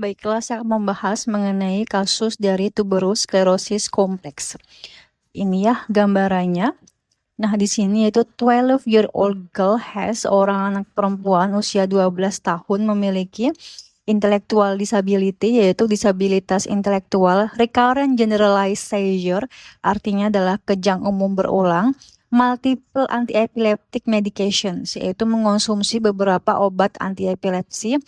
Baiklah, saya akan membahas mengenai kasus dari tuberous sclerosis kompleks. Ini ya gambarannya. Nah, di sini yaitu 12-year-old girl has, seorang anak perempuan usia 12 tahun memiliki intellectual disability, yaitu disabilitas intelektual, recurrent generalized seizure, artinya adalah kejang umum berulang, multiple anti-epileptic medications, yaitu mengonsumsi beberapa obat anti-epilepsi,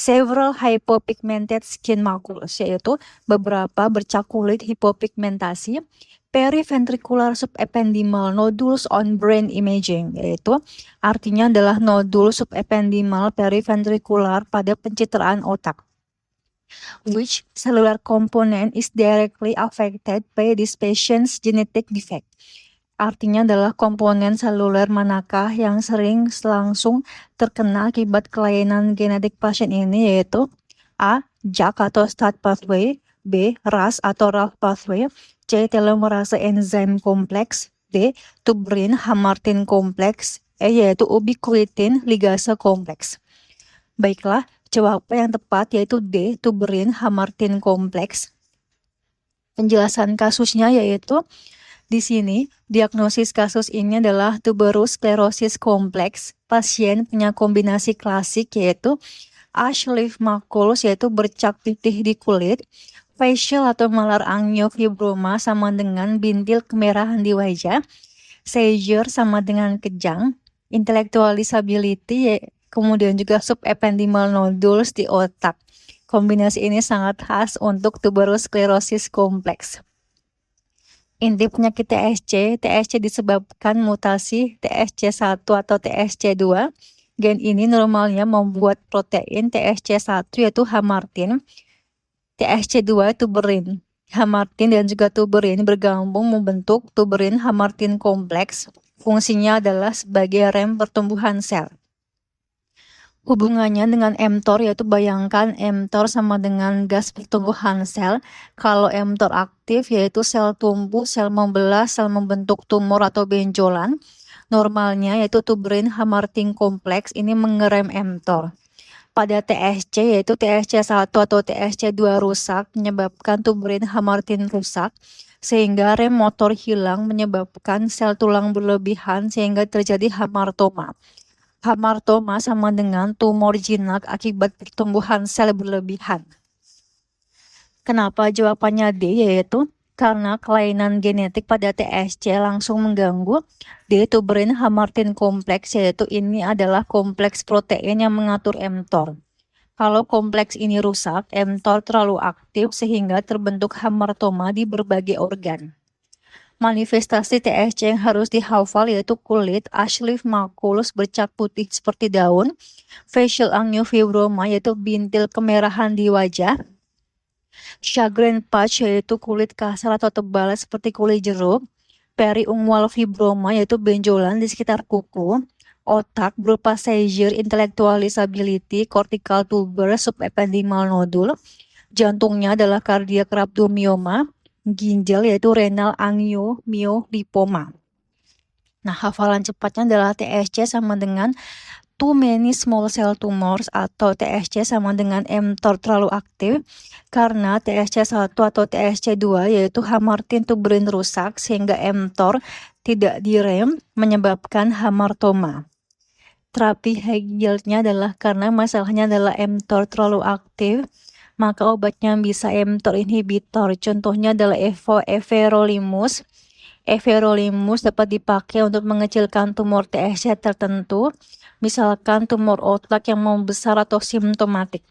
several hypopigmented skin macules, yaitu beberapa bercak kulit hipopigmentasi, periventricular subependymal nodules on brain imaging, yaitu artinya adalah nodul subependymal periventricular pada pencitraan otak, which cellular component is directly affected by this patient's genetic defect. Artinya adalah komponen seluler manakah yang sering langsung terkena akibat kelainan genetik pasien ini, yaitu A. JAK atau STAT pathway, B. RAS atau RAF pathway, C. telomerase enzim kompleks, D. tuberin-hamartin kompleks, E. yaitu ubiquitin ligase kompleks. Baiklah, jawaban yang tepat yaitu D. tuberin-hamartin kompleks. Penjelasan kasusnya yaitu di sini, diagnosis kasus ini adalah tuberous sclerosis kompleks. Pasien punya kombinasi klasik yaitu Ashleigh macules, yaitu bercak putih di kulit, facial atau malar angiofibroma sama dengan bintil kemerahan di wajah, seizure sama dengan kejang, intellectual disability, kemudian juga subependymal nodules di otak. Kombinasi ini sangat khas untuk tuberous sclerosis kompleks. Inti penyakit TSC disebabkan mutasi TSC1 atau TSC2. Gen ini normalnya membuat protein TSC1 yaitu hamartin, TSC2 tuberin. Hamartin dan juga tuberin bergabung membentuk tuberin-hamartin kompleks. Fungsinya adalah sebagai rem pertumbuhan sel. Hubungannya dengan mTOR yaitu bayangkan mTOR sama dengan gas pertumbuhan sel. Kalau mTOR aktif yaitu sel tumbuh, sel membelah, sel membentuk tumor atau benjolan. Normalnya yaitu tuberin-hamartin kompleks ini mengerem mTOR. Pada TSC yaitu TSC1 atau TSC2 rusak menyebabkan tuberin-hamartin rusak sehingga rem motor hilang menyebabkan sel tulang berlebihan sehingga terjadi hamartoma. Hamartoma sama dengan tumor jinak akibat pertumbuhan sel berlebihan. Kenapa jawabannya D, yaitu karena kelainan genetik pada TSC langsung mengganggu D tuberin-hamartin kompleks, yaitu ini adalah kompleks protein yang mengatur mTOR. Kalau kompleks ini rusak, mTOR terlalu aktif sehingga terbentuk hamartoma di berbagai organ. Manifestasi TSC yang harus dihafal yaitu kulit, Ashleigh macules bercak putih seperti daun, facial angiofibroma yaitu bintil kemerahan di wajah, Sjogren patch yaitu kulit kasar atau tebal seperti kulit jeruk, periungual fibroma yaitu benjolan di sekitar kuku, otak berupa seizure, intellectual disability, cortical tuber, subependymal nodule, jantungnya adalah cardiac rhabdomyoma, ginjal yaitu renal angiomyolipoma. Nah, hafalan cepatnya adalah TSC sama dengan too many small cell tumors atau TSC sama dengan mTOR terlalu aktif karena TSC1 atau TSC2 yaitu hamartin tuberin rusak sehingga mTOR tidak direm menyebabkan hamartoma. Terapi high yield-nya adalah karena masalahnya adalah mTOR terlalu aktif, maka obatnya bisa mTOR inhibitor. Contohnya adalah everolimus. Everolimus dapat dipakai untuk mengecilkan tumor TSC tertentu, misalkan tumor otak yang membesar atau simptomatik.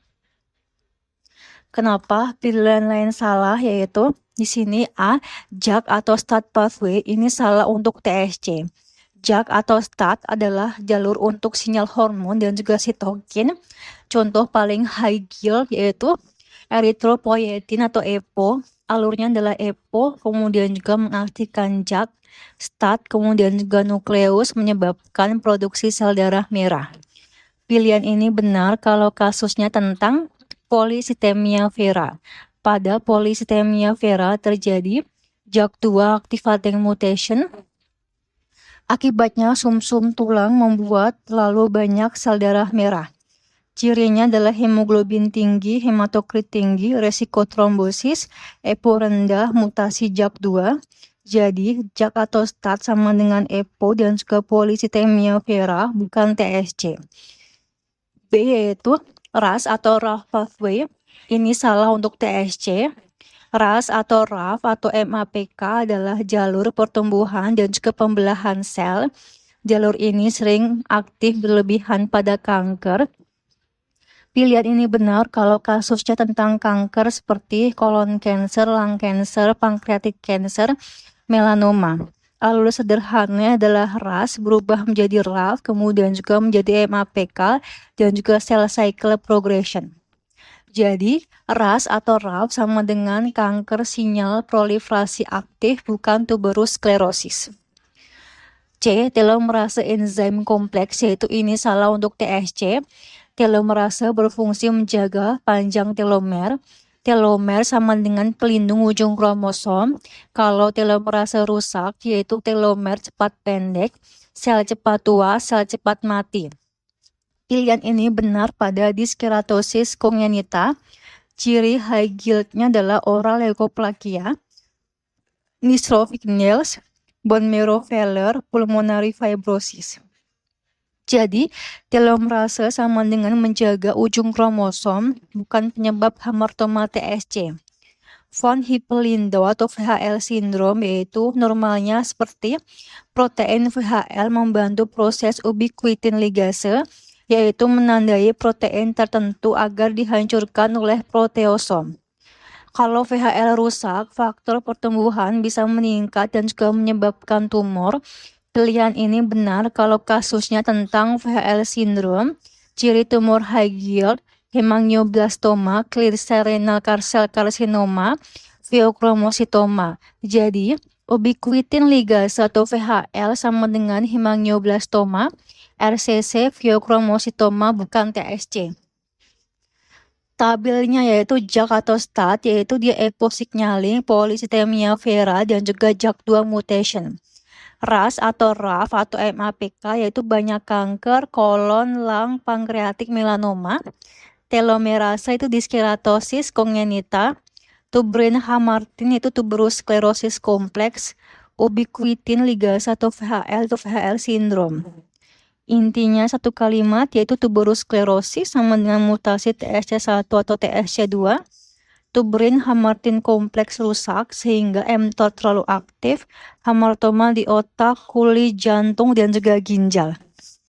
Kenapa pilihan lain salah, yaitu di sini A, JAK atau STAT pathway ini salah untuk TSC. JAK atau STAT adalah jalur untuk sinyal hormon dan juga sitokin. Contoh paling high yield yaitu erythropoietin atau EPO. Alurnya adalah EPO, kemudian juga mengaktifkan JAK, STAT, kemudian juga nukleus menyebabkan produksi sel darah merah. Pilihan ini benar kalau kasusnya tentang polycythemia vera. Pada polycythemia vera terjadi JAK2 activating mutation. Akibatnya sumsum tulang membuat terlalu banyak sel darah merah. Cirinya adalah hemoglobin tinggi, hematokrit tinggi, resiko trombosis, EPO rendah, mutasi JAK2. Jadi, JAK atau STAT sama dengan EPO dan juga polycythemia vera, bukan TSC. B yaitu RAS atau RAF pathway. Ini salah untuk TSC. RAS atau RAF atau MAPK adalah jalur pertumbuhan dan juga pembelahan sel. Jalur ini sering aktif berlebihan pada kanker. Pilihan ini benar kalau kasusnya tentang kanker seperti colon cancer, lung cancer, pancreatic cancer, melanoma. Alur sederhananya adalah RAS berubah menjadi RAF, kemudian juga menjadi MAPK, dan juga cell cycle progression. Jadi, RAS atau RAF sama dengan kanker sinyal proliferasi aktif, bukan tuberous sclerosis. C. Telomerase enzim kompleks, yaitu ini salah untuk TSC. Telomerase berfungsi menjaga panjang telomer. Telomer sama dengan pelindung ujung kromosom. Kalau telomerase rusak, yaitu telomer cepat pendek, sel cepat tua, sel cepat mati. Pilihan ini benar pada diskeratosis congenita. Ciri high yield-nya adalah oral leukoplakia, dystrophic nails, bone marrow failure, pulmonary fibrosis. Jadi, telomerase sama dengan menjaga ujung kromosom, bukan penyebab hamartoma TSC. Von Hippel-Lindau atau VHL syndrome yaitu normalnya seperti protein VHL membantu proses ubiquitin ligase, yaitu menandai protein tertentu agar dihancurkan oleh proteosom. Kalau VHL rusak, faktor pertumbuhan bisa meningkat dan juga menyebabkan tumor. Pilihan ini benar kalau kasusnya tentang VHL syndrome. Ciri tumor high yield, hemangioblastoma, clear cell renal cell carcinoma, pheochromocytoma. Jadi, ubiquitin ligase atau VHL sama dengan hemangioblastoma, RCC, pheochromocytoma, bukan TSC. Tabelnya yaitu JAK atau STAT, yaitu dia EPO signaling, polycythemia vera, dan juga JAK2 mutation. RAS atau RAF atau MAPK yaitu banyak kanker, kolon, lung, pankreatik, melanoma. Telomerase itu diskeratosis congenita. Tuberin hamartin itu tuberous sclerosis kompleks. Ubiquitin ligase atau VHL itu VHL syndrome. Intinya satu kalimat yaitu tuberous sclerosis sama dengan mutasi TSC1 atau TSC2. Tuberin hamartin kompleks rusak sehingga mTOR terlalu aktif, hamartoma di otak, kulit, jantung, dan juga ginjal.